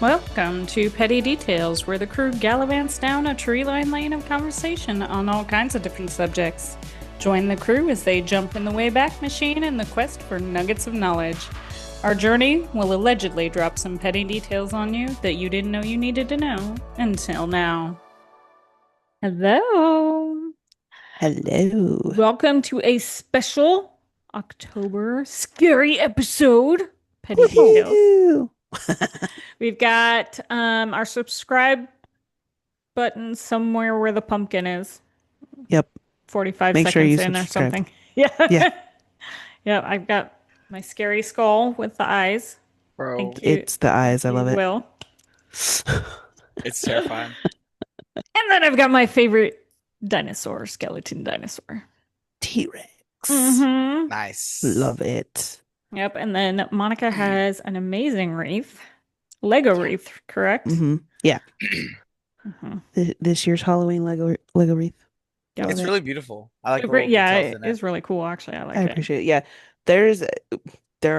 Welcome to Petty Details, where the crew gallivants down a tree-lined lane of conversation on all kinds of different subjects. Join the crew as they jump in the Wayback Machine in the quest for nuggets of knowledge. Our journey will allegedly drop some petty details on you that you didn't know you needed to know until now. Hello. Hello. Welcome to a special October scary episode. Petty Details. Woohoo! We've got our subscribe button somewhere where the pumpkin is. Yep. 45 Make sure you seconds in or subscribe. something. Yeah. Yeah. Yeah, I've got my scary skull with the eyes. Bro, Thank you. It's the eyes. I You love it. will. it's terrifying. And then I've got my favorite dinosaur, skeleton dinosaur. T-Rex. Mm-hmm. Nice. Love it. Yep. And then Monica has an amazing wreath. Lego wreath, correct? Yeah. Mm-hmm. This year's Halloween Lego wreath. Yeah, It's really beautiful. I like the great. little Yeah, details it in it. is really cool, actually. I like I it. appreciate it. Yeah. There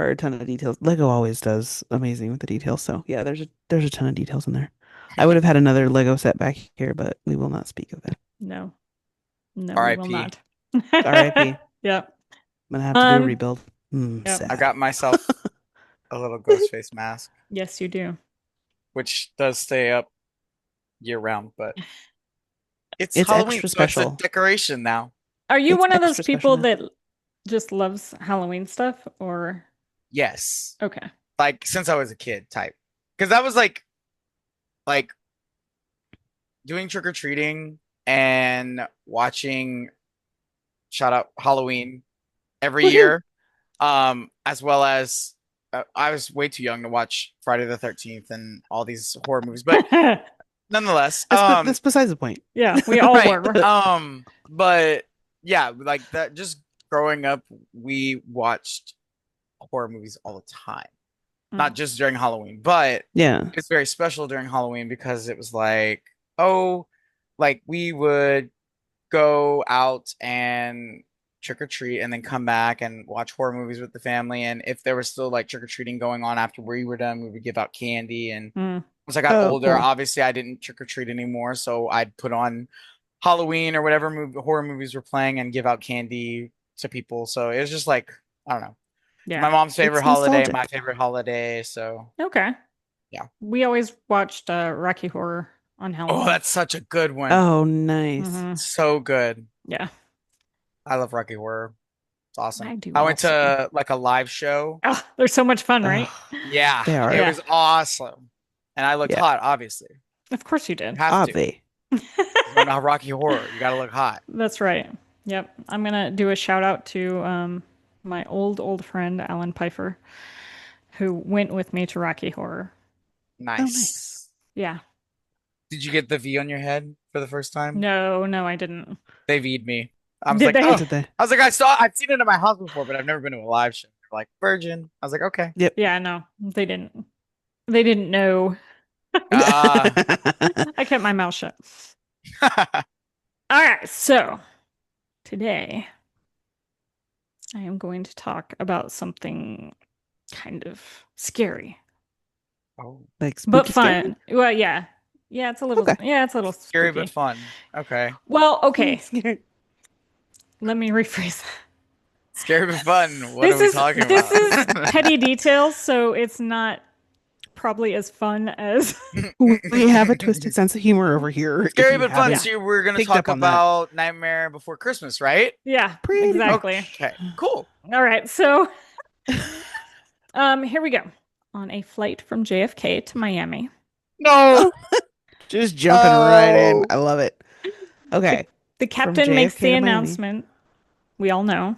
are a ton of details. Lego always does amazing with the details. So yeah, there's a ton of details in there. I would have had another Lego set back here, but we will not speak of that. No. No, we R.I.P.. will not. R.I.P.. Yep. I'm gonna have to do a rebuild. Yep. Sad. I got myself a little ghost face mask, Yes, you do. which does stay up year round, but it's It's Halloween, extra so special. it's a decoration now. Are you It's one of those extra people special that just loves Halloween stuff or Yes. okay. Like since I was a kid type. Because that was like doing trick-or-treating and watching shout out Halloween every Woohoo. year. As well as I was way too young to watch Friday the 13th and all these horror movies, but nonetheless, That's besides the point. Yeah, we all right. were. But yeah, like that, just growing up, we watched horror movies all the time, not just during Halloween, but Yeah. it's very special during Halloween because it was like, oh, like we would go out and trick or treat and then come back and watch horror movies with the family. And if there was still like trick or treating going on after we were done, we would give out candy. And as I got older, cool. obviously I didn't trick or treat anymore. So I'd put on Halloween or whatever horror movies were playing and give out candy to people. So it was just like, I don't know. Yeah. My mom's favorite It's holiday, nostalgic. my favorite holiday. So Okay. Yeah. We always watched Rocky Horror on Halloween. oh, that's such a good one. Oh, nice. Mhm. So good. Yeah. I love Rocky Horror. It's awesome. I do I went also. to like a live show. Oh, they're so much fun, right? Yeah, They are. it Yeah. was awesome. And I looked Yeah. hot, obviously. Of course you did. You have to. Obvi. You're not Rocky Horror. You gotta look hot. That's right. Yep. I'm gonna do a shout out to my old friend Alan Pfeiffer, who went with me to Rocky Horror. Nice. nice. Yeah. Did you get the V on your head for the first time? No, I didn't. They V'd me. I was Did like, they? oh. Did they? I was like, I've seen it in my house before, but I've never been to a live show. They're like, virgin. I was like, okay. Yeah, no, they didn't. They didn't know. Ah. I kept my mouth shut. All right, so today I am going to talk about something kind of scary, Oh. Like but spooky fun. Well, yeah, it's a little, Okay. yeah, it's a little Scary spooky. but fun. Okay. Well, okay, scary. let me rephrase. Scary but fun. What are we talking This about? is petty details, so it's not probably as fun as We have a twisted sense of humor over here. if Scary you but fun. haven't So we're gonna picked talk up on that. about Nightmare Before Christmas, right? yeah, Pretty exactly. Okay. Cool. All right, so here we go. On a flight from JFK to Miami, No. Just jumping right in. Oh. I love it. Okay. the captain makes JFK the to Miami. announcement. We all know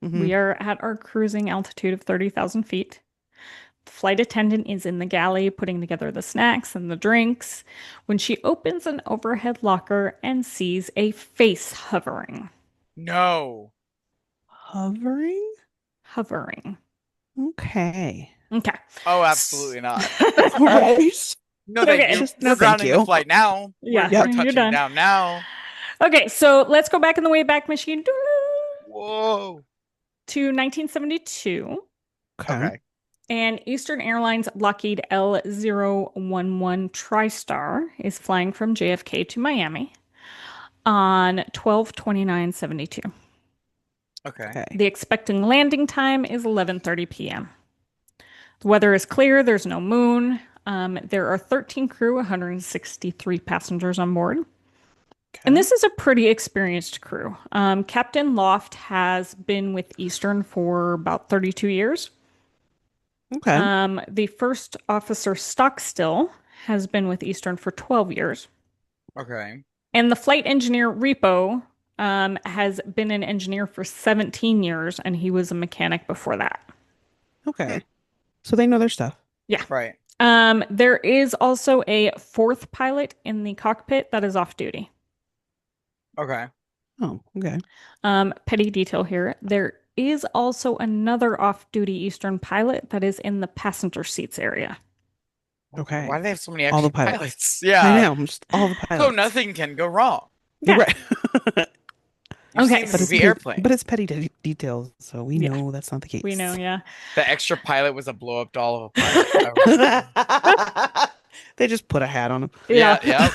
Mhm. we are at our cruising altitude of 30,000 feet. The flight attendant is in the galley putting together the snacks and the drinks when she opens an overhead locker and sees a face hovering. No. Hovering? Hovering. Okay. Okay. Oh, absolutely not. Right. No, thank Okay. you. Just We're no, thank grounding the you. flight now. Yeah, We're you're touching done. down now. Okay, so let's go back in the Wayback Machine Whoa. to 1972. Okay. Okay. And Eastern Airlines Lockheed L011 TriStar is flying from JFK to Miami on 12/29/72. Okay. Okay. The expecting landing time is 11:30 p.m. The weather is clear, there's no moon. There are 13 crew, 163 passengers on board. And this is a pretty experienced crew. Captain Loft has been with Eastern for about 32 years. Okay. The first officer Stockstill has been with Eastern for 12 years. Okay. And the flight engineer Repo has been an engineer for 17 years, and he was a mechanic before that. Okay. So they know their stuff. Yeah. Right. There is also a fourth pilot in the cockpit that is off duty. Okay. Oh, okay. Petty detail here. There is also another off-duty Eastern pilot that is in the passenger seats area. Okay. Why do they have so many All the extra pilots. pilots? Yeah. I know. Just all the So pilots. nothing can go wrong. Yeah. Right. You've Okay. seen the But it's movie Airplane. But it's petty details, so we Yeah. know that's not the case. We know, yeah. The extra pilot was a blow up doll of a pilot. They just put a hat on him. Yeah. Yep.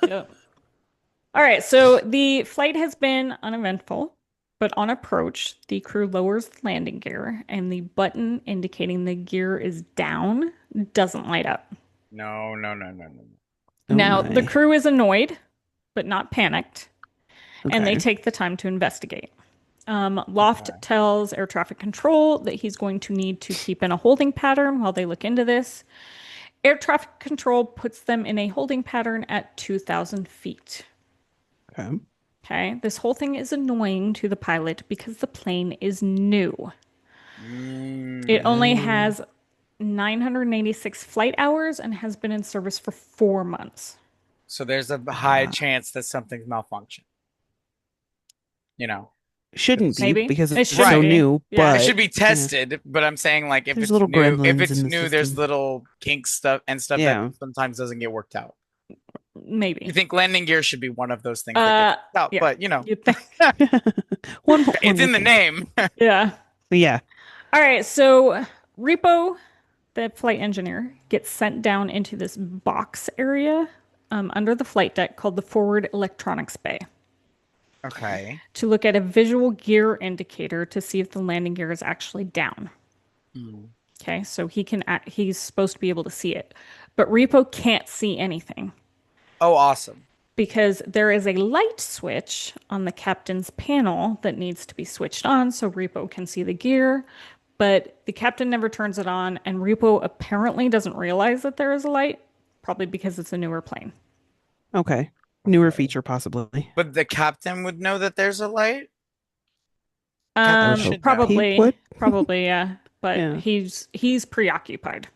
Yep. All right, so the flight has been uneventful, but on approach, the crew lowers the landing gear, and the button indicating the gear is down doesn't light up. No. Oh Now, my. the crew is annoyed, but not panicked, and they Okay. take the time to investigate. Loft tells air traffic control that he's going to need to keep in a holding pattern while they look into this. Air traffic control puts them in a holding pattern at 2,000 feet. Okay. Okay, this whole thing is annoying to the pilot because the plane is new. It only has 986 flight hours and has been in service for 4 months. So there's a high chance that something's malfunctioned. You know, Shouldn't be Maybe. because It it's should so be. new. Yeah. But it should be tested, but I'm saying like if There's it's little new, if gremlins it's in the new, there's system. little kink stuff and stuff Yeah. that sometimes doesn't get worked out. Maybe. You think landing gear should be one of those things that gets worked out, yeah. but you know, You'd think. one it's in would the think. name. Yeah. Yeah. All right, so Repo, the flight engineer, gets sent down into this box area under the flight deck called the Forward Electronics Bay Okay. to look at a visual gear indicator to see if the landing gear is actually down. Okay, so he's supposed to be able to see it, but Repo can't see anything Oh, awesome. because there is a light switch on the captain's panel that needs to be switched on so Repo can see the gear, but the captain never turns it on, and Repo apparently doesn't realize that there is a light, probably because it's a newer plane. Okay. Newer feature possibly. But the captain would know that there's a light. Captain should know. Probably, He would? probably, yeah. But Yeah. he's preoccupied.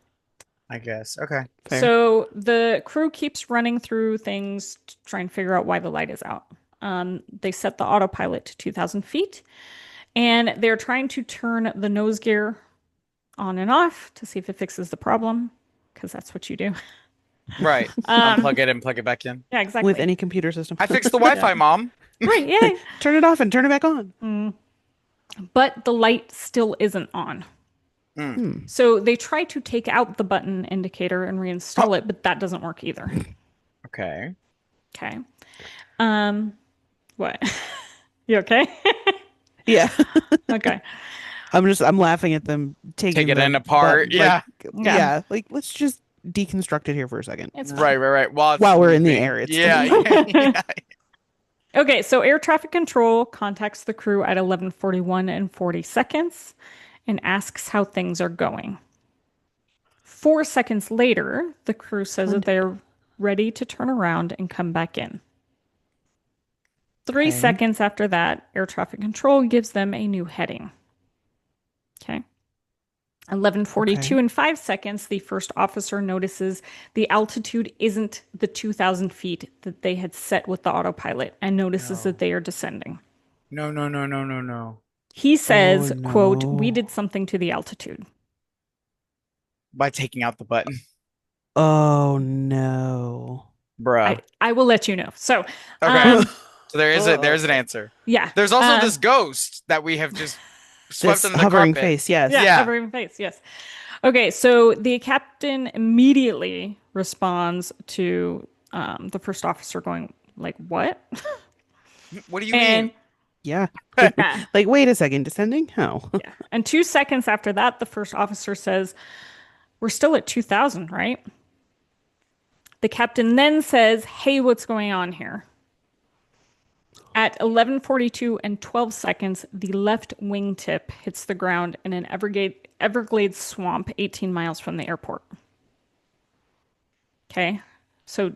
I guess. Okay. Fair. So the crew keeps running through things to try and figure out why the light is out. They set the autopilot to 2,000 feet, and they're trying to turn the nose gear on and off to see if it fixes the problem, because that's what you do. Right. Unplug it and plug it back in. Yeah, exactly. With any computer system. I fixed the Wi-Fi, Mom. Right, yeah. Turn it off and turn it back on. But the light still isn't on. So they try to take out the button indicator and reinstall it, but that doesn't work either. Okay. Okay. What? You okay? Yeah. Okay. I'm laughing at them taking Take it the in apart. button, Yeah. Yeah. Like let's just deconstruct it here for a second. It's fine. Right. While While we're in the moving. air, it's yeah, still- yeah. Okay, so air traffic control contacts the crew at 11:41 and 40 seconds and asks how things are going. 4 seconds later, the crew says that they're ready to turn around and come back in. 3 Okay. seconds after that, air traffic control gives them a new heading. Okay. 11:42 Okay. and 5 seconds, the first officer notices the altitude isn't the 2,000 feet that they had set with the autopilot and notices that they are descending. No. He says, Oh, quote, no. "We did something to the altitude." By taking out the button. Oh no. Bruh. I will let you know. So, Okay. um, So there's an answer. yeah. There's also this ghost that we have just swept This under the hovering carpet. face, yes. Yeah, Yeah. hovering face, yes. Okay, so the captain immediately responds to the first officer going like, "What?" What do you And mean? Yeah. yeah, Like, wait a second, descending? How? yeah. And 2 seconds after that, the first officer says, "We're still at 2000, right?" The captain then says, "Hey, what's going on here?" At 11:42 and 12 seconds, the left wingtip hits the ground in an Everglades swamp 18 miles from the airport. Okay. So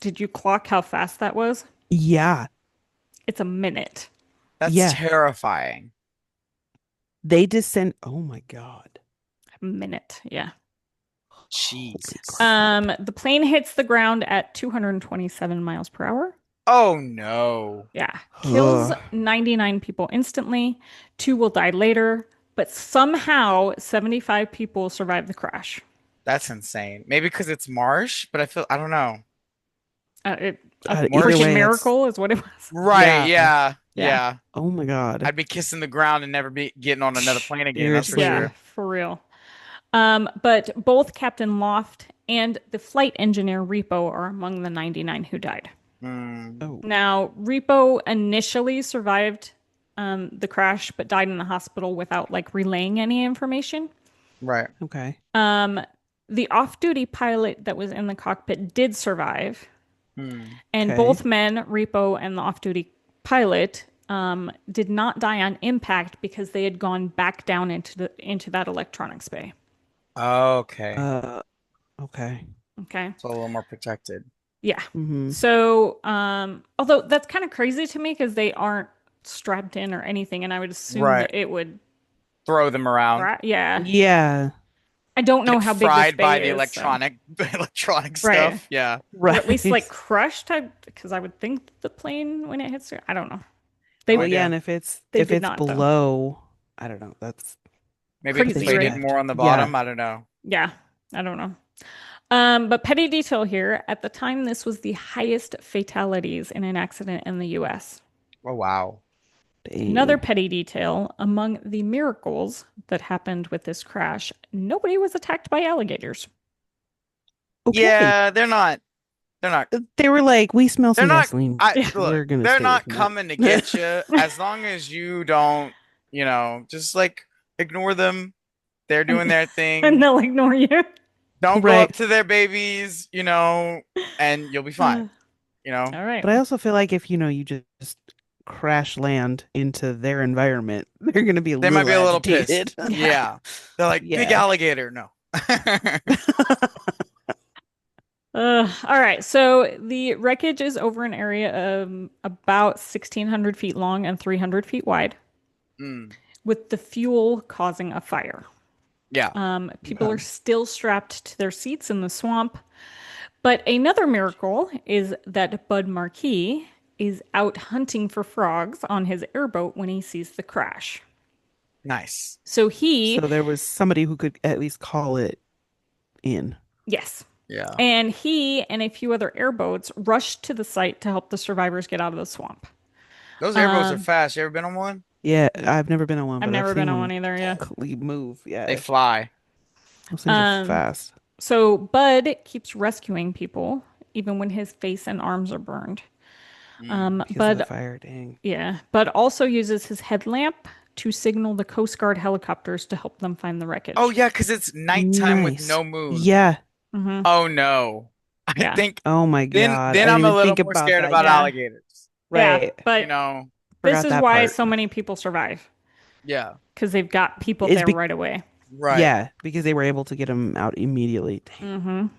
did you clock how fast that was? Yeah. It's a minute. That's Yeah. terrifying. They descend. Oh my God. A minute. Yeah. Holy Jesus. crap. The plane hits the ground at 227 miles per hour. Oh no. Yeah. Kills Ugh. 99 people instantly. Two will die later, but somehow 75 people survive the crash. That's insane. Maybe because it's marsh, but I don't know. A Either freaking way, that's miracle is what it was. Right, yeah. yeah, Yeah. yeah. Oh my God. I'd be kissing the ground and never be getting on another plane again, that's for Yeah, Seriously. sure. for real. But both Captain Loft and the flight engineer Repo are among the 99 who died. Hmm. Oh, Now, Repo initially survived the crash, but died in the hospital without like relaying any information. Right. okay. The off-duty pilot that was in the cockpit did survive, Hmm. and Okay. both men, Repo and the off-duty pilot, did not die on impact because they had gone back down into that electronics bay. Okay. Uh, okay. Okay. So a little more protected. Yeah. Mm-hmm. So, although that's kind of crazy to me because they aren't strapped in or anything, and I would assume Right. that it would, Throw them around. yeah. Yeah. I don't know Get how big this fried by bay the is, so electronic right. stuff. Yeah. Or at least like Right. crushed, because I would think the plane when it hits, I don't know. No Well, yeah, idea. and They if did it's not though. below, I don't know. That's Maybe it Crazy, pushing deflated right? that. more on the Yeah. bottom. I don't know. Yeah, I don't know. But petty detail here, at the time, this was the highest fatalities in an accident in the US. Oh wow. Another Dang. petty detail, among the miracles that happened with this crash, nobody was attacked by alligators. Okay. Yeah, they're not They were like, we smell they're some not gasoline. Yeah. look, We're gonna they're stay away not from that. coming to get you as long as you don't, just like ignore them. They're And, doing their and thing. they'll ignore you. Don't go up Right. to their babies, and you'll be fine, you know. All right. But I also feel like if you just crash land into their environment, they're gonna be a They might little be a little pissed. agitated. Yeah. Yeah. They're like, big Yeah. alligator. No. All right. So the wreckage is over an area of about 1,600 feet long and 300 feet wide, Mm, with the fuel causing a fire. yeah. People Okay. are still strapped to their seats in the swamp. But another miracle is that Bud Marquis is out hunting for frogs on his airboat when he sees the crash. Nice. So So he, there was somebody who could at least call it in. yes, Yeah. and he and a few other airboats rushed to the site to help the survivors get out of the swamp. Those airboats are Um, fast. You ever been on one? Yeah, I've never been on one, I've but I've never been seen on one one either, yeah. quickly move. Yeah, They fly. those things are fast. So Bud keeps rescuing people even when his face and arms are burned. Mm. Because of the Bud, fire. Dang. yeah, Bud also uses his headlamp to signal the Coast Guard helicopters to help them find the wreckage. Oh yeah, because it's nighttime with Nice. no moon. Yeah. Hmm. Oh no. I Yeah. think Oh my then God. then I I'm didn't a even little think more about scared that. about Yeah. alligators. Yeah, Right. but this Forgot is that why part. so many people survive Yeah. because they've got people It's there be right away. Right. Yeah, because they were able to get him out immediately. Dang.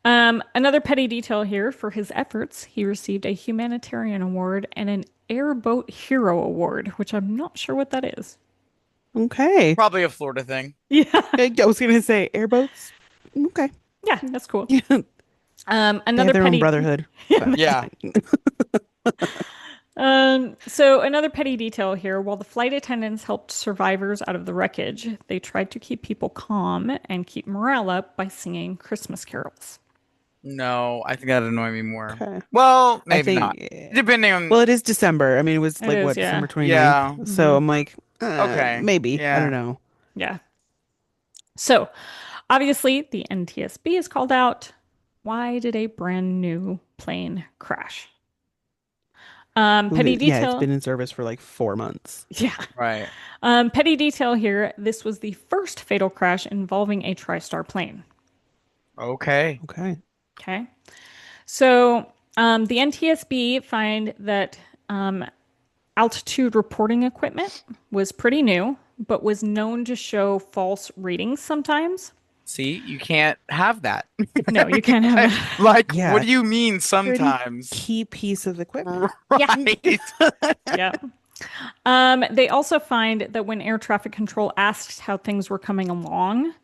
Another petty detail here for his efforts, he received a humanitarian award and an Airboat Hero Award, which I'm not sure what that is. Okay. Probably a Florida thing. Yeah, I was gonna say airboats. Okay. yeah, that's cool. Yeah. They Another have their own petty, brotherhood. But Yeah. so another petty detail here. While the flight attendants helped survivors out of the wreckage, they tried to keep people calm and keep morale up by singing Christmas carols. No, I think that'd annoy me more. Okay. Well, I maybe think not. Depending on well, it is December. I mean, it was It like is, what, yeah. December 29th? Yeah. So Mhm. I'm like, Okay. maybe. I Yeah. don't know. Yeah. So, obviously, the NTSB is called out. Why did a brand new plane crash? Petty Yeah, it's detail. been in service for like 4 months. Yeah. Right. Petty detail here. This was the first fatal crash involving a TriStar plane. Okay. Okay. Okay. So the NTSB find that altitude reporting equipment was pretty new, but was known to show false readings sometimes. See, you can't have that. No, you can't have it. Like, what Yeah. do you mean Pretty sometimes? key piece of equipment. Yeah. Right. Yeah. They also find that when air traffic control asked how things were coming along,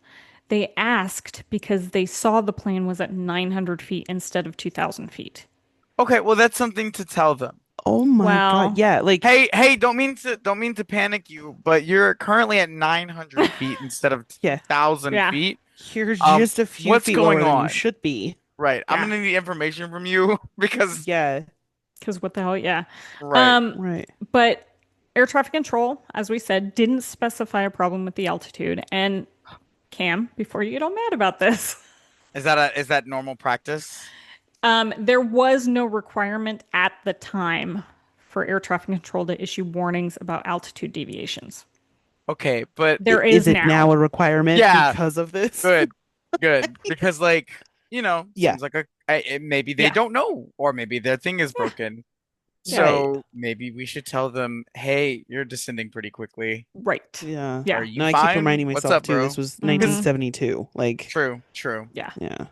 they asked because they saw the plane was at 900 feet instead of 2,000 feet. Okay, well, that's something to tell them. Oh my God. Well, Yeah, like Hey, don't mean to panic you, but you're currently at 900 feet instead of yeah, 1,000 yeah, feet. you're just a few What's feet going lower than you on? should be. Right. I'm yeah. gonna need information from you because Yeah, Because what the hell? Yeah. right. right. But air traffic control, as we said, didn't specify a problem with the altitude. And Cam, before you get all mad about this, Is that normal practice? there was no requirement at the time for air traffic control to issue warnings about altitude deviations. Okay, but There Is is it now now. a requirement yeah, because of this? good. Because like, Yeah, seems like maybe they Yeah. don't know, or maybe their thing is Yeah. broken. Yeah. right. So maybe we should tell them, hey, you're descending pretty quickly. Right. Yeah. Are Yeah. you No, I keep fine? reminding What's myself up, too, this bro? was Mhm. 1972. Like, True. Yeah. yeah.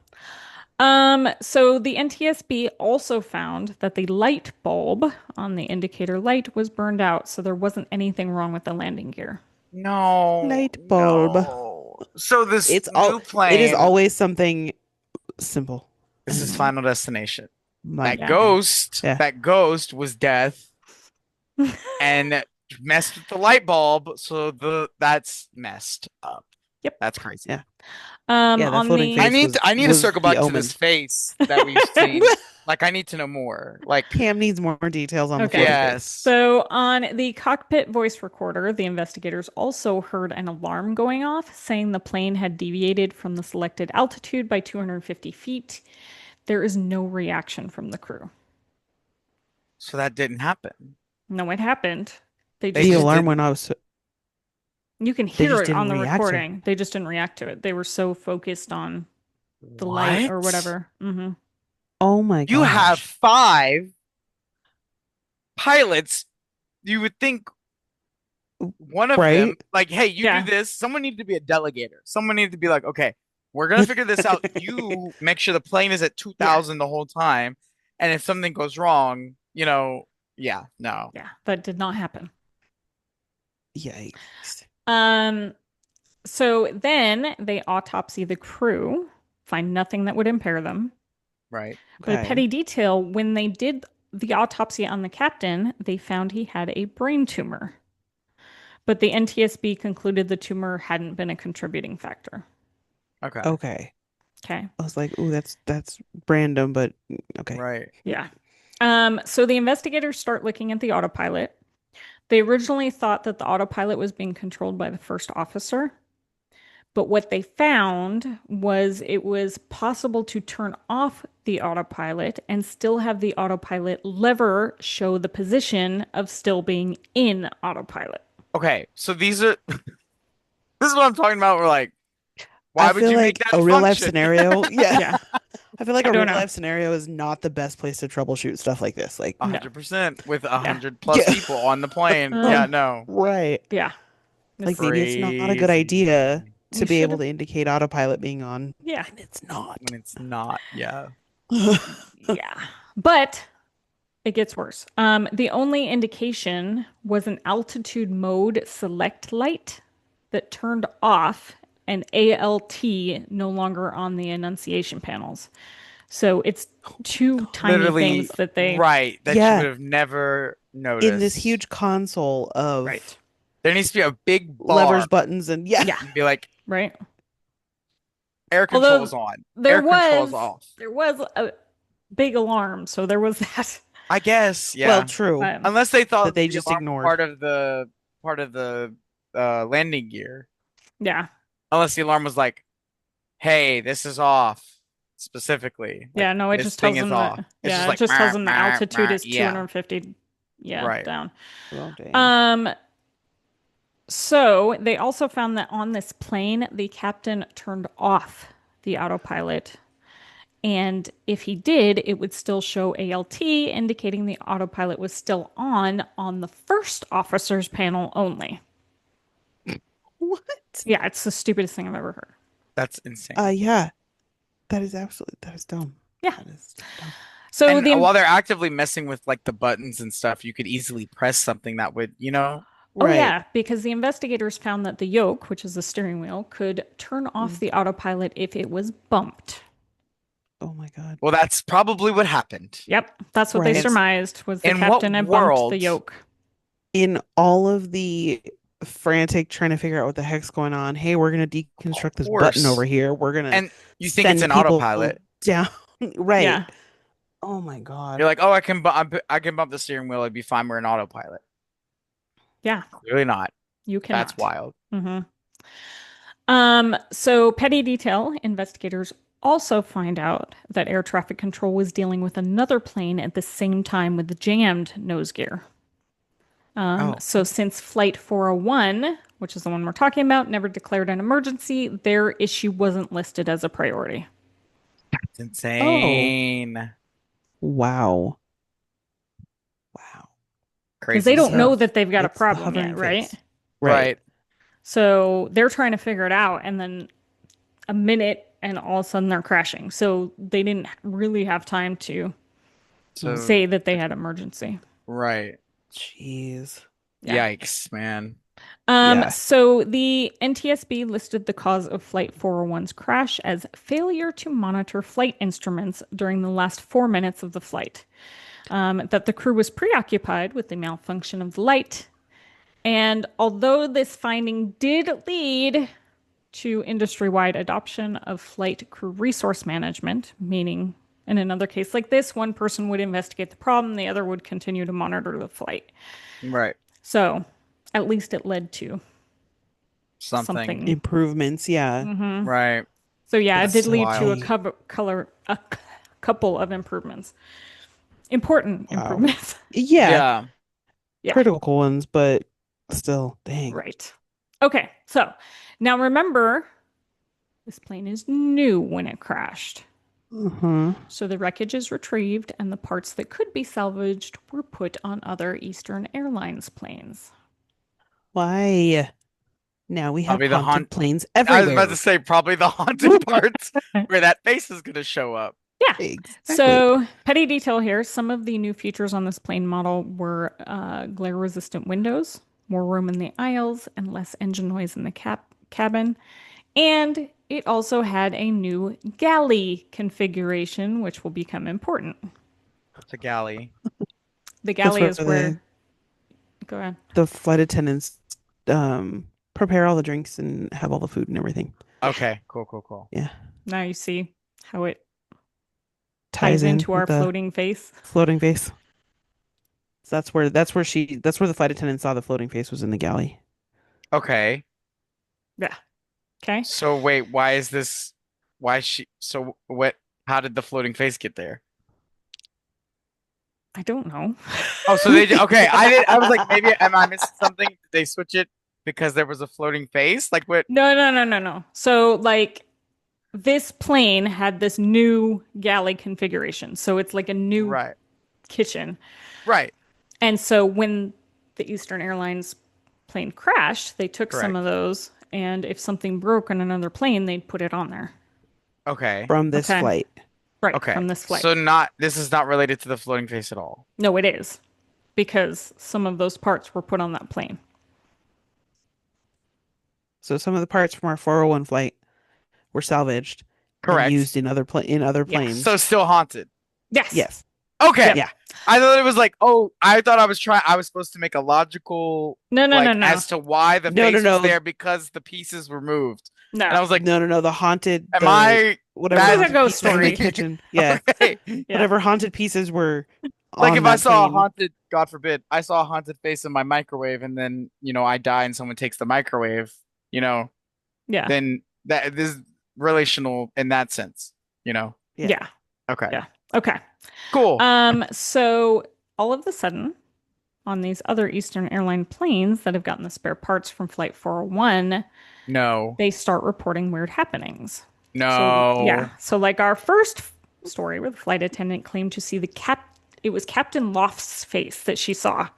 So the NTSB also found that the light bulb on the indicator light was burned out, so there wasn't anything wrong with the landing gear. No, Light bulb. no. So this It new is plane, always something simple. this is Final Destination. My That Yeah. ghost, Yeah. that ghost was death and messed with the light bulb, so that's messed up. Yep. That's crazy. Yeah. Yeah, that On floating the I face need was to, I need to was circle the back to this omen. face that we've seen. Like, I need to know more. Like, Cam needs more details on the Okay. floating face. yes. So on the cockpit voice recorder, the investigators also heard an alarm going off saying the plane had deviated from the selected altitude by 250 feet. There is no reaction from the crew. So that didn't happen. No, it happened. They They The just just alarm didn't. went off. So, you can they hear just it on didn't the react to it. recording. They just didn't react to it. They were so focused on the light or What? whatever. Hmm. Oh my You have gosh. 5 pilots. You would think one of them, Right? like, hey, you Yeah. do this. Someone needs to be a delegator. Someone needs to be like, okay, we're gonna figure this out. You make sure the plane is at 2,000 the whole time, and if something goes wrong, yeah, no. Yeah, that did not happen. Yikes. So then they autopsy the crew, find nothing that would impair them. Right. But a Okay. petty detail, when they did the autopsy on the captain, they found he had a brain tumor. But the NTSB concluded the tumor hadn't been a contributing factor. Okay. Okay. Okay. I was like, ooh, that's random, but okay. Right. Yeah. So the investigators start looking at the autopilot. They originally thought that the autopilot was being controlled by the first officer. But what they found was it was possible to turn off the autopilot and still have the autopilot lever show the position of still being in autopilot. Okay. So these are this is what I'm talking about. We're like, why I would feel you like make that a real life function? scenario. Yeah. Yeah. I feel like I a don't real know. life scenario is not the best place to troubleshoot stuff like this. Like, 100% with 100 plus Yeah. people on the plane. Um, Yeah, no. right. Yeah. Like It's- maybe it's not a good Crazy. idea to You be able should've- to indicate autopilot being on. Yeah. And it's not. When it's not, yeah. Yeah. But it gets worse. The only indication was an altitude mode select light that turned off and ALT no longer on the annunciation panels. So it's two tiny Literally, things that they right, that Yeah. you would have never noticed. In this huge console of Right. There needs to be a big levers, bar buttons, and yeah. Yeah. and be like, right. air Although control's on. There Air control's was off. there was a big alarm, so there was that. I guess, yeah. Well, true. Unless they thought That they the just alarm was ignored. part of the landing gear. Yeah. Unless the alarm was like, "Hey, this is off," specifically. Like Yeah, no, it this just thing tells is them off. that. It's just Yeah, it like, just tells them the altitude is yeah, 250. Yeah, right. down. Oh dang. Um, so they also found that on this plane, the captain turned off the autopilot. And if he did, it would still show ALT, indicating the autopilot was still on the first officer's panel only. What? Yeah, it's the stupidest thing I've ever heard. That's insane. Yeah. That is dumb. Yeah. That is dumb. So And the while they're actively messing with like the buttons and stuff, you could easily press something that would, Oh Right. yeah, because the investigators found that the yoke, which is the steering wheel, could turn off Mm. the autopilot if it was bumped. Oh my God. well, that's probably what happened. Yep, that's what they Right. surmised was the In what captain had bumped the world? yoke. In all of the frantic trying to figure out what the heck's going on, hey, we're gonna deconstruct this button over Course. here. We're gonna And you think it's send an people autopilot. down. Right. Yeah, Oh my God. You're like, oh, I can bump the steering wheel. It'd be fine. We're in autopilot. yeah, Clearly not. you That's cannot. wild. Mm-hmm. So petty detail investigators also find out that air traffic control was dealing with another plane at the same time with the jammed nose gear. Oh, So since Flight 401, which is the one we're talking about, never declared an emergency, their issue wasn't listed as a priority. it's insane. Wow. Wow. Because Crazy they don't know stuff. that they've got a It's the problem hovering yet, right? face. Right. So they're trying to figure it out, and then a minute, and all of a sudden they're crashing. So they didn't really have time to So, say that they had emergency. right. Jeez. Yeah. Yikes, man. Yeah. So the NTSB listed the cause of Flight 401's crash as failure to monitor flight instruments during the last 4 minutes of the flight. That the crew was preoccupied with the malfunction of the light. And although this finding did lead to industry-wide adoption of flight crew resource management, meaning in another case like this, one person would investigate the problem, the other would continue to monitor the flight. Right. So at least it led to Something. something. Improvements. Yeah. Right. So yeah, That's it did lead to wild. a couple of improvements. Important Wow. improvements. Yeah. Yeah. Yeah. Critical ones, but still, dang. Right. Okay. So now remember, this plane is new when it crashed. Uh-huh. So the wreckage is retrieved and the parts that could be salvaged were put on other Eastern Airlines planes. Why? Now we have Probably the haunted planes I was everywhere. about to say probably the haunted parts where that face is gonna show up. Yeah. Exactly. So, petty detail here. Some of the new features on this plane model were glare resistant windows, more room in the aisles, and less engine noise in the cabin. And it also had a new galley configuration, which will become important. The galley. The galley where is where. Go ahead. the flight attendants prepare all the drinks and have all the food and everything. Okay. Cool. Yeah. Now you see how it ties in into our with the floating face. floating face. So that's where the flight attendant saw the floating face was in the galley. Okay. Yeah. Okay. So wait, why is this? Why is she? So what? How did the floating face get there? I don't know. Oh, so they okay. I was like, maybe am I missing something? Did they switch it because there was a floating face? Like what? No. So, like, this plane had this new galley configuration. So it's like a new Right. kitchen. Right. And so when the Eastern Airlines plane crashed, they took some Correct. of those, and if something broke on another plane, they'd put it on there. Okay. From this Okay. flight. Right, Okay. from this flight. So this is not related to the floating face at all. No, it is. Because some of those parts were put on that plane. So some of the parts from our 401 flight were salvaged and Correct. used in other planes. So still haunted. Yes. yes. Okay. Yep. Yeah. I thought it was like, oh, I thought I was supposed to make a logical No. as to why the No, face no. was there because the pieces were moved. No. And I was like, No. The haunted. am the, I whatever This is a haunted ghost pieces in the story. kitchen? Yeah. okay? Yeah. Whatever haunted pieces were Like on if I that saw a plane. haunted, God forbid, I saw a haunted face in my microwave and then, I die and someone takes the microwave, Yeah. then that this is relational in that sense, you know? Yeah. Yeah. Okay. Yeah. Okay. Cool. So all of a sudden, on these other Eastern Airline planes that have gotten the spare parts from Flight 401, No. they start reporting weird happenings. So yeah. No. So like our first story where the flight attendant claimed to see it was Captain Loft's face that she saw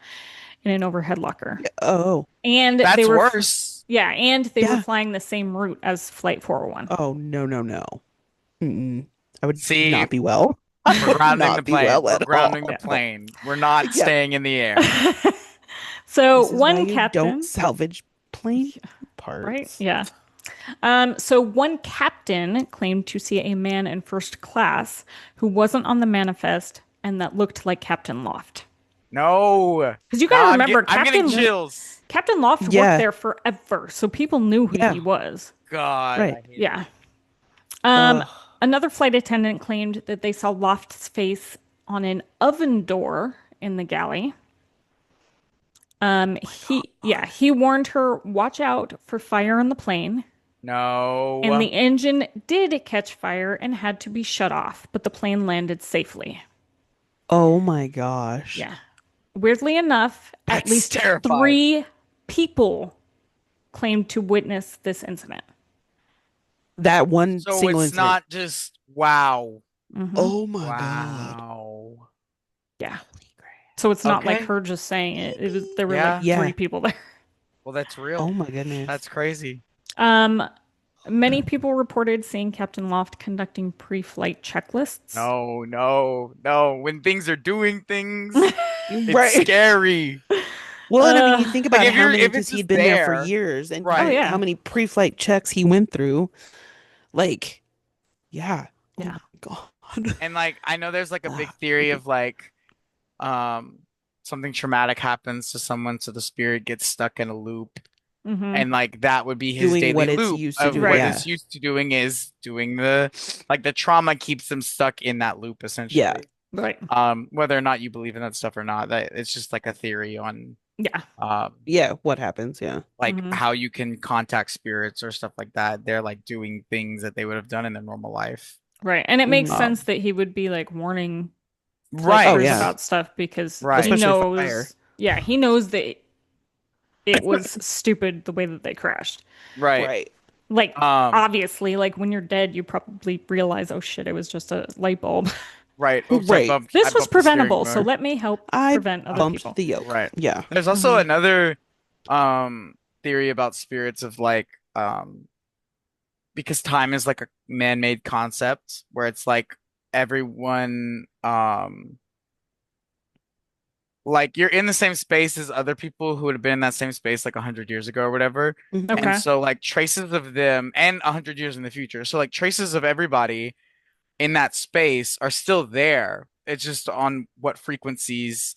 in an overhead locker. Oh. And That's worse. yeah, and they were Yeah. flying the same route as Flight 401. Oh, no, no, no. Mm-mm. I would See, not be well. I we're would grounding not the be plane. well We're at grounding the all. plane. We're not Yeah. staying in the air. So This is why one you captain, don't salvage plane right? parts. Yeah. So one captain claimed to see a man in first class who wasn't on the manifest and that looked like Captain Loft. No. Because you got to remember, I'm getting Captain chills. Captain Loft worked Yeah. there forever, so people knew who Yeah. he was. God, Right. I hate it. Yeah. Ugh. Another flight attendant claimed that they saw Loft's face on an oven door in the galley. He warned her, watch out for fire in the plane. And No. the engine did catch fire and had to be shut off, but the plane landed safely. Oh my gosh. Yeah. Weirdly enough, at That's least terrifying. 3 people claimed to witness this incident. That one So single it's incident. not just wow. Mhm. Oh my God. Wow. Yeah. So it's not like Okay. her just saying it. There were Yeah. like Yeah. 3 people there. Well, that's real. Oh my goodness. That's crazy. Many people reported seeing Captain Loft conducting pre-flight checklists. No, no, no. When things are doing things, it's Right. scary. Well, and I mean, you think about Like, if how you're- many, if because it's he'd just been there for there, years, and right. Oh, yeah. how many pre-flight checks he went through. Like, yeah. Yeah. Oh my God. And like, I know there's like a big theory of like, something traumatic happens to someone, so the spirit gets stuck in a loop, Mhm. and like that would be his Doing daily what it's loop used to of do, what yeah. it's used to doing is doing the trauma keeps them stuck in that loop essentially. Yeah. Right. Whether or not you believe in that stuff or not, that it's just like a theory on Yeah. Yeah, what happens? Yeah. like Mhm. how you can contact spirits or stuff like that. They're like doing things that they would have done in their normal life. Right. And it makes Mhm. sense that he would be like warning Right. Oh, crews yeah. about stuff because Right. he Especially knows. fire. Yeah, he knows that it was stupid the way that they crashed. Right. Right. Like Um, obviously, like when you're dead, you probably realize, oh shit, it was just a light bulb. right. Oops, Right. I This was bumped the steering preventable, so wheel. let me help I prevent other bumped people. the yoke. Right. Yeah. There's also Mhm. another theory about spirits of like because time is like a man-made concept where it's like everyone like you're in the same space as other people who would have been in that same space like 100 years ago or whatever. Mhm. Okay. And so like traces of them and 100 years in the future. So like traces of everybody in that space are still there. It's just on what frequencies.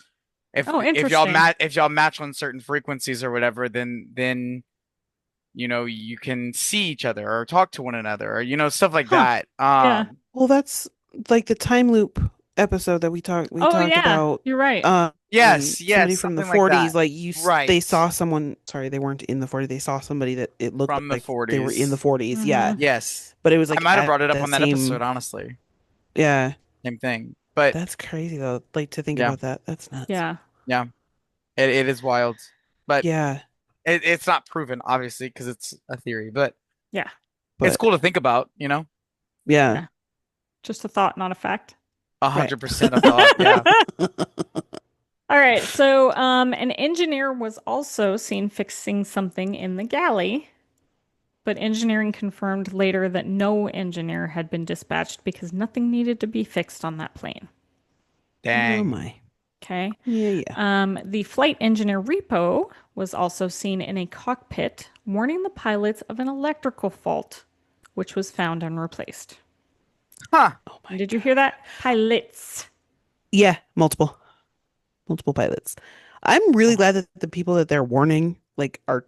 Oh, If y'all interesting. match on certain frequencies or whatever, then you know you can see each other or talk to one another or you know stuff like Huh. that. Yeah. Well, that's like the time loop episode that we talked Oh yeah, about. you're right. Yes, Somebody from the something like 40s, that. like they Right. saw someone. Sorry, they weren't in the 40s. They saw somebody that it looked From the like they were in the 40s. 40s. Yeah, Mhm. Yes, but it was like I might have at brought it up that on that same. episode. Honestly, Yeah, same thing. But that's crazy though. Like to think Yeah. about that. That's nuts. Yeah. it is wild. But Yeah, it's not proven, obviously, because it's a theory. But Yeah. it's but cool to think about. You know, yeah. Just a thought, not a fact. 100% of thought. Yeah. All right. So, an engineer was also seen fixing something in the galley, but engineering confirmed later that no engineer had been dispatched because nothing needed to be fixed on that plane. Oh Dang. my. Okay. Yeah. The flight engineer repo was also seen in a cockpit warning the pilots of an electrical fault, which was found and replaced. Huh. Oh my. Did you hear that? Pilots. Yeah, multiple pilots. I'm really glad that the people that they're warning like are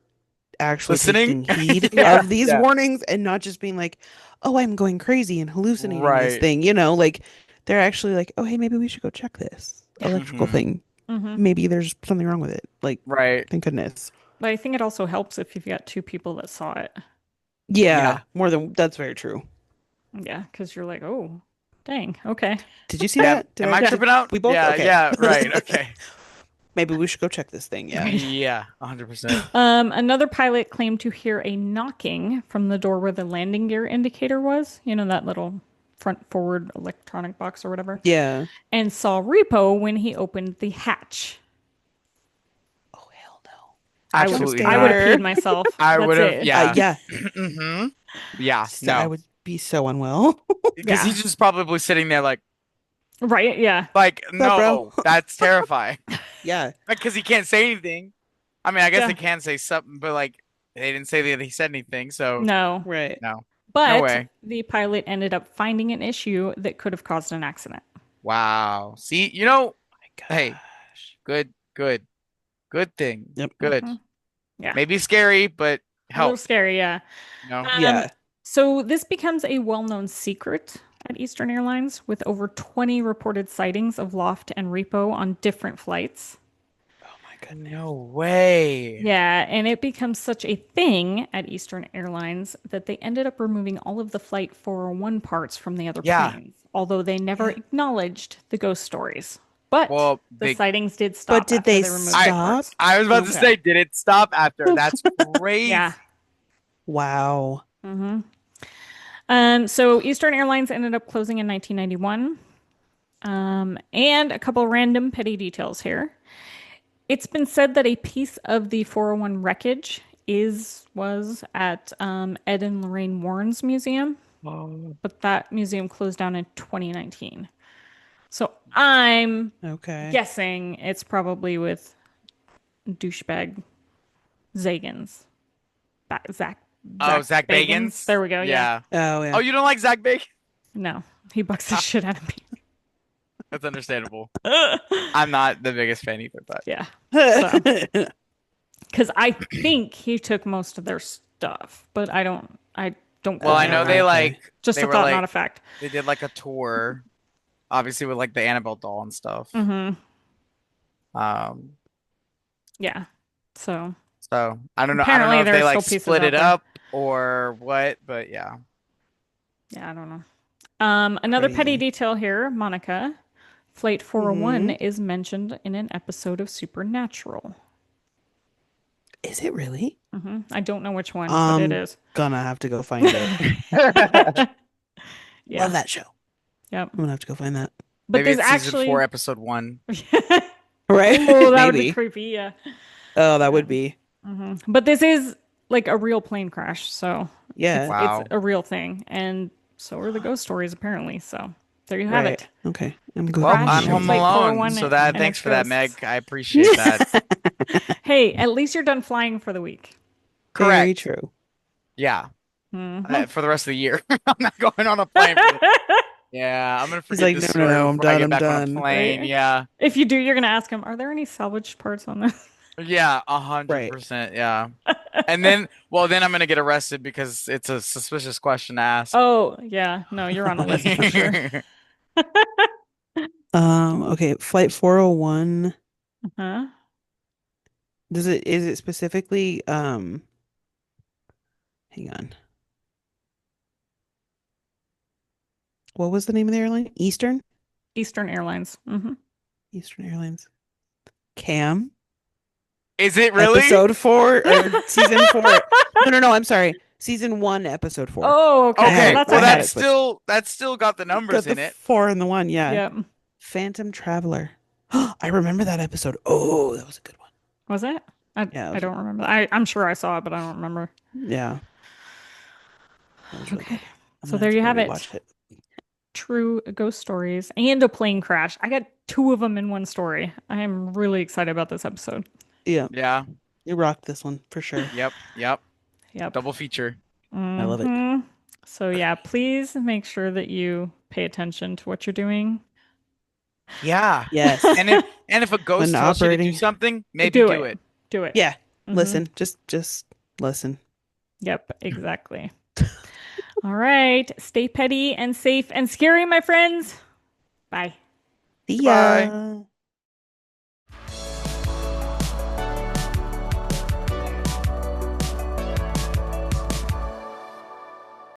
actually Listening? taking heed Yeah, of these yeah. warnings and not just being like, "Oh, I'm going crazy and hallucinating this Right. thing." You know, like they're actually like, "Oh, hey, maybe we should go check this electrical Mhm. thing. Mm-hmm. Maybe there's something wrong with it." Like, Right. thank goodness. But I think it also helps if you've got 2 people that saw it. Yeah, more than that's very true. Yeah, because you're like, oh, dang, okay. Did you see Yeah. that? Did Am I I did tripping out? we both Yeah, okay. yeah, right. Okay. Maybe we should go check this thing. Yeah. Right. Yeah, 100%. Another pilot claimed to hear a knocking from the door where the landing gear indicator was, you know, that little front forward electronic box or whatever, Yeah. and saw Repo when he opened the hatch. Oh hell no. Jump Absolutely I would not. have peed scare. myself. I That's would have, it. yeah. Yeah. hmm Yeah, So I no. would be so unwell. Because Yeah. he's just probably sitting there Right, yeah. What's up, bro? no, that's terrifying. Yeah. Because he can't say anything. I mean, I guess they Yeah. can say something, but they didn't say that he said anything, so No. Right. no. No But way. the pilot ended up finding an issue that could have caused an accident. Wow. See, My hey, gosh. good thing. Yep. Good. Mhm. Yeah. Maybe scary, but A little help, scary, yeah. you know? Yeah. So this becomes a well-known secret at Eastern Airlines with over 20 reported sightings of Loft and Repo on different flights. Oh my goodness. No way. Yeah, and it becomes such a thing at Eastern Airlines that they ended up removing all of the Flight 401 parts from the other Yeah. planes, although they never acknowledged the ghost stories. But Well, the sightings did stop But did after they they removed the I stop? parts. I was about to Okay. say, did it stop after? That's crazy. Yeah. Wow. So Eastern Airlines ended up closing in 1991. And a couple random petty details here. It's been said that a piece of the 401 wreckage was at Ed and Lorraine Warren's museum, but that museum closed down in 2019. So I'm Okay. guessing it's probably with douchebag Zagans. Zach Bagans? There we go. Yeah. Oh yeah. Oh, you don't like Zach Bagans? No, he bucks the shit out of me. That's understandable. I'm not the biggest fan either, but Yeah. So, because I think he took most of their stuff, but I don't well, quote I me know on they that. Just they a were thought, not a fact. they did like a tour, obviously with like the Annabelle doll and stuff. Um, Yeah. So so I don't know apparently if there they are like still pieces split out it there. up or what, but yeah. Yeah, I don't know. Another petty Crazy. detail here, Monica. Flight 401 Mhm. is mentioned in an episode of Supernatural. Is it really? I don't know which one, but it is. Gonna have to go find it. Yeah. Love that show. Yep. I'm gonna have to go find that. But Maybe there's it's season actually 4, episode 1. Right? Oh, that would be Maybe. creepy, yeah. Oh, that would be. But this is like a real plane crash, so Yeah. Wow. it's a real thing. And so are the ghost stories apparently. So there you have Right. it. Okay. I'm good. Well, Crash I'm and home Flight alone, 401 so that and thanks its for that, ghosts. Meg. I appreciate that. Hey, at least you're done flying for the week. Very Correct. true. Yeah. Mhm. For the rest of the year. I'm not going on a plane. Yeah, I'm gonna He's forget like, this no, story I'm before I done. get I'm back on a done. plane. Right. Yeah. If you do, you're gonna ask him, are there any salvaged parts on this? Yeah, Right. 100%. Yeah. And then I'm gonna get arrested because it's a suspicious question to ask. Oh, yeah. No, you're on a list for sure. Okay. Flight 401. Huh? Is it specifically hang on. What was the name of the airline? Eastern? Eastern Airlines. Eastern Airlines. Cam? Is it really? Episode 4 or season 4? No, I'm sorry. Season 1, episode 4. Oh, okay. Okay, Well, that's well I had okay. it switched. that's still got the numbers Got in the it. 4 and the 1, yeah. Yep. Phantom Traveler. I remember that episode. Oh, that was a good one. Was it? I, Yeah, it I was don't remember. I'm sure I saw it, but I don't remember. Yeah. That was really Okay. good. I'm So gonna there have you to go have it. rewatch it. True ghost stories and a plane crash. I got 2 of them in one story. I am really excited about this episode. Yeah, Yeah. you rocked this one for sure. Yep. Yep. Double feature. I love it. Mhm. So yeah, please make sure that you pay attention to what you're doing. Yeah. Yes. And if a ghost When tells you to do operating- something, maybe Do do it. it. Do it. Yeah. Mhm. Listen. Just listen. Yep, exactly. All right. Stay petty and safe and scary, my friends. Bye. See Goodbye. ya.